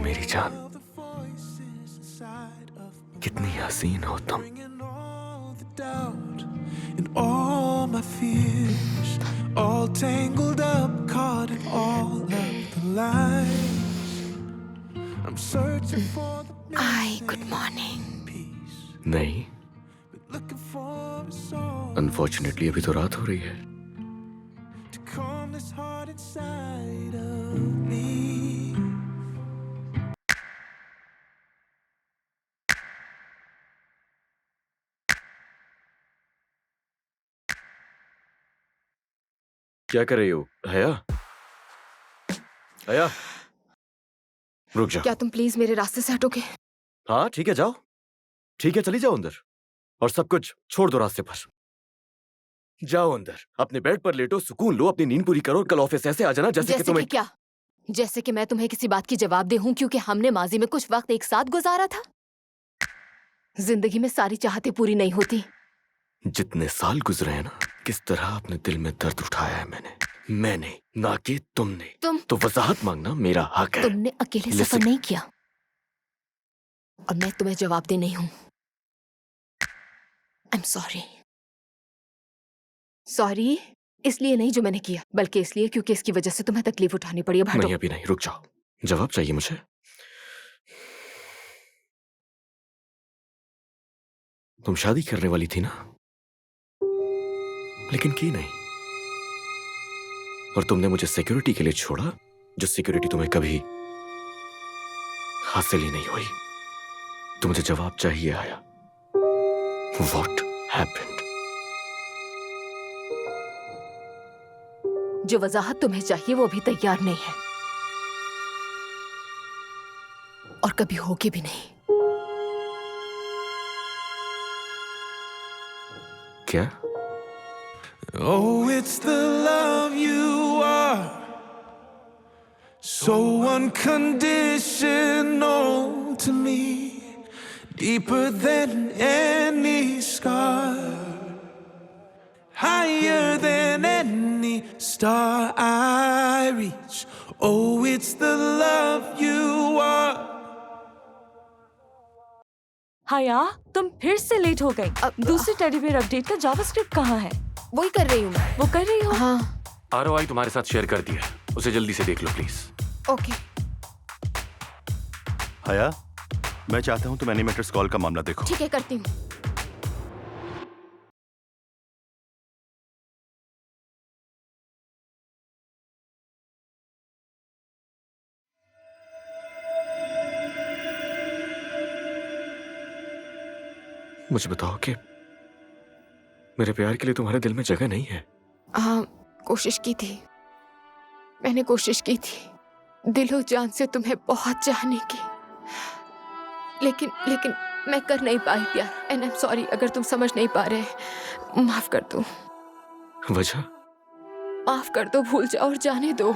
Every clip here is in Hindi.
मेरी जान, कितनी हसीन हो तुम। And all my fears, all tangled up, caught in all of the lies. I'm searching for the Hi, good morning. peace, नहीं, but looking for a soul unfortunately अभी तो रात हो रही है। to calm this heart inside of me. क्या कर रही हो हया? हया, रुक जाओ। क्या तुम प्लीज मेरे रास्ते से हटोगे? हाँ ठीक है, जाओ। ठीक है, चली जाओ अंदर और सब कुछ छोड़ दो रास्ते पर। जाओ अंदर, अपने बेड पर लेटो, सुकून लो, अपनी नींद पूरी करो और कल ऑफिस ऐसे आ जाना जैसे कि तुम्हें। क्या? जैसे कि मैं तुम्हें किसी बात की जवाबदेह हूँ क्योंकि हमने माजी में कुछ वक्त एक साथ गुजारा था। जिंदगी में सारी चाहतें पूरी नहीं होती। जितने साल गुजरे हैं ना, किस तरह अपने दिल में दर्द उठाया है मैंने, ना कि तुमने। तुम तो वजाहत मांगना मेरा हक है। तुमने अकेले सफर नहीं किया और मैं तुम्हें जवाबदेह नहीं हूँ। I am sorry. सॉरी इसलिए नहीं जो मैंने किया, बल्कि इसलिए क्योंकि इसकी वजह से तुम्हें तकलीफ उठानी पड़ी। अब हटो। नहीं अभी नहीं, रुक जाओ। जवाब चाहिए मुझे। तुम शादी करने वाली थी ना, लेकिन की नहीं। और तुमने मुझे सिक्योरिटी के लिए छोड़ा, जो सिक्योरिटी तुम्हें कभी हासिल ही नहीं हुई। तो मुझे जवाब चाहिए आया। What happened? जो वजाहत तुम्हें चाहिए वो अभी तैयार नहीं है और कभी होगी भी नहीं। क्या? Oh, it's the love you are, so unconditional to me, deeper than any scar, higher than any star I reach. Oh, it's the love you are. हया, तुम फिर से लेट हो गई। दूसरी टेडी बेयर अपडेट का जावास्क्रिप्ट कहाँ है? वही कर रही हूँ मैं। वो कर रही हो? हाँ। ROI तुम्हारे साथ शेयर कर दिया, उसे जल्दी से देख लो प्लीज। ओके। हया, मैं चाहता हूँ तुम एनिमेटर्स कॉल का मामला देखो। ठीक है, करती हूँ। मुझे बताओ कि मेरे प्यार के लिए तुम्हारे दिल में जगह नहीं है? कोशिश की थी, मैंने कोशिश की थी दिलो जान से तुम्हें बहुत चाहने की, लेकिन मैं कर नहीं पाई प्यार। एंड आई एम सॉरी अगर तुम समझ नहीं पा रहे। माफ कर दो। वजह? माफ कर दो, भूल जाओ और जाने दो।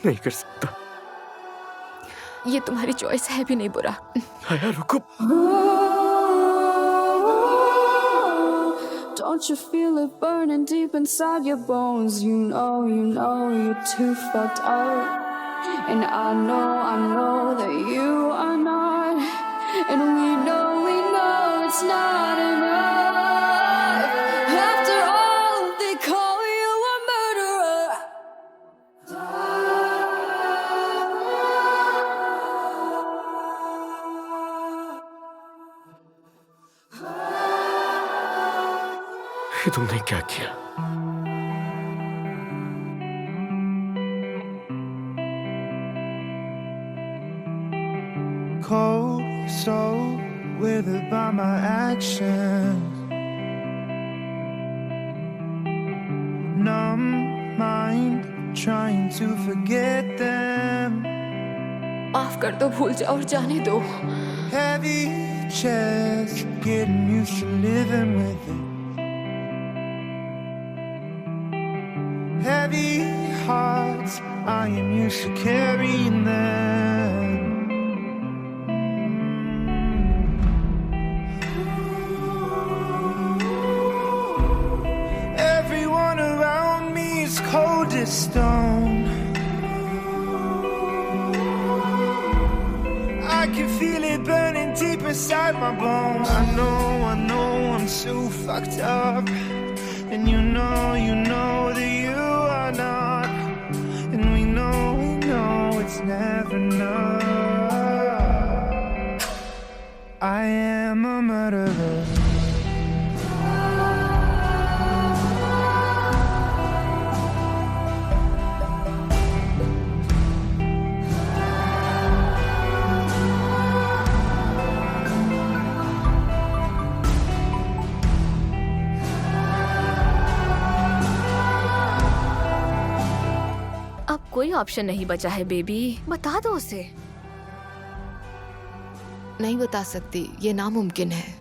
नहीं कर सकता। ये तुम्हारी चॉइस है भी नहीं बुरा। हया रुको। Don't you feel it burning deep inside your bones? You know you're too fucked up. And I know that you are not. And we know it's not enough. After all, they call you a murderer. ये तुमने क्या किया? Cold soul, withered by my actions. Numb mind, trying to forget them. माफ कर दो, भूल जाओ और जाने दो। Heavy chest, getting used to living with it. Heavy hearts, I am used to carrying them. Every one of stone. I can feel it burning deep inside my bones. I know I'm so fucked up. And you know that you are not. And we know it's never enough. I am a murderer. अब कोई ऑप्शन नहीं बचा है बेबी, बता दो उसे। नहीं बता सकती, ये नामुमकिन है।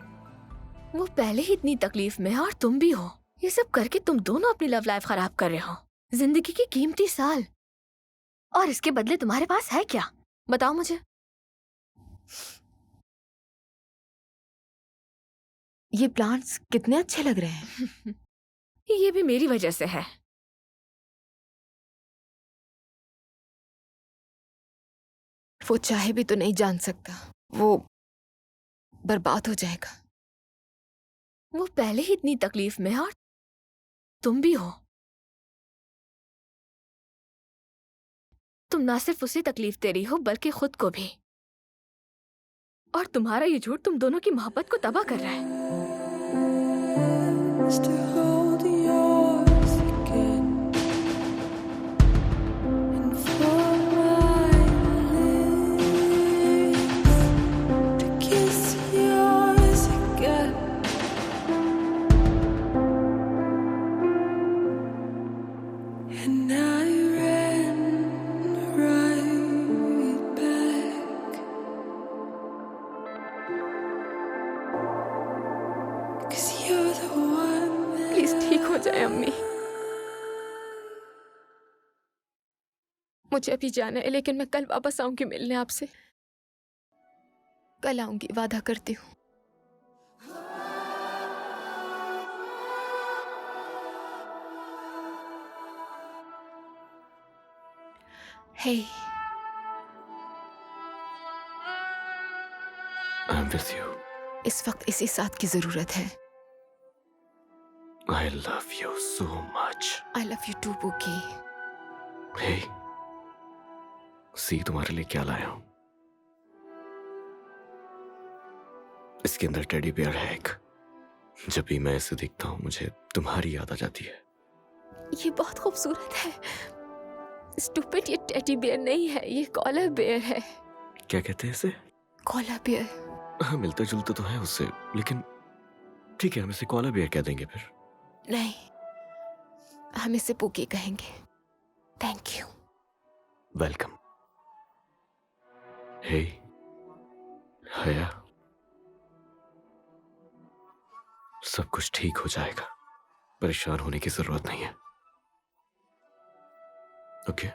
वो पहले ही इतनी तकलीफ में है और तुम भी हो। ये सब करके तुम दोनों अपनी लव लाइफ खराब कर रहे हो। जिंदगी के कीमती साल, और इसके बदले तुम्हारे पास है क्या? बताओ मुझे। ये प्लांट्स कितने अच्छे लग रहे हैं। ये भी मेरी वजह से है। वो चाहे भी तो नहीं जान सकता, वो बर्बाद हो जाएगा। वो पहले ही इतनी तकलीफ में है और तुम भी हो। तुम ना सिर्फ उसे तकलीफ दे रही हो बल्कि खुद को भी। और तुम्हारा ये झूठ तुम दोनों की मोहब्बत को तबाह कर रहा है। To hold yours again and for my lips to kiss yours again. And I ran right back 'cause you're the one. Please ठीक हो जाए अम्मी। मुझे अभी जाना है, लेकिन मैं कल वापस आऊंगी मिलने आपसे। कल आऊंगी, वादा करती हूँ। हे, I'm with you. इस वक्त इसी साथ की जरूरत है। I love you so much. I love you too बुकी। Hey, सी तुम्हारे लिए क्या लाया हूं। इसके अंदर टेडी बेयर है एक। जब भी मैं इसे देखता हूं मुझे तुम्हारी याद आ जाती है। ये बहुत खूबसूरत है। स्टूपिड, ये टेडी बेयर नहीं है, ये कॉलर बेयर है। क्या कहते हैं इसे? Koala bear. हाँ, मिलता जुलता तो है उससे, लेकिन ठीक है, हम इसे कॉलर बेयर कह देंगे फिर। नहीं, हम इसे पुकी कहेंगे। Thank you. वेलकम। हे हया, सब कुछ ठीक हो जाएगा। परेशान होने की जरूरत नहीं है। ओके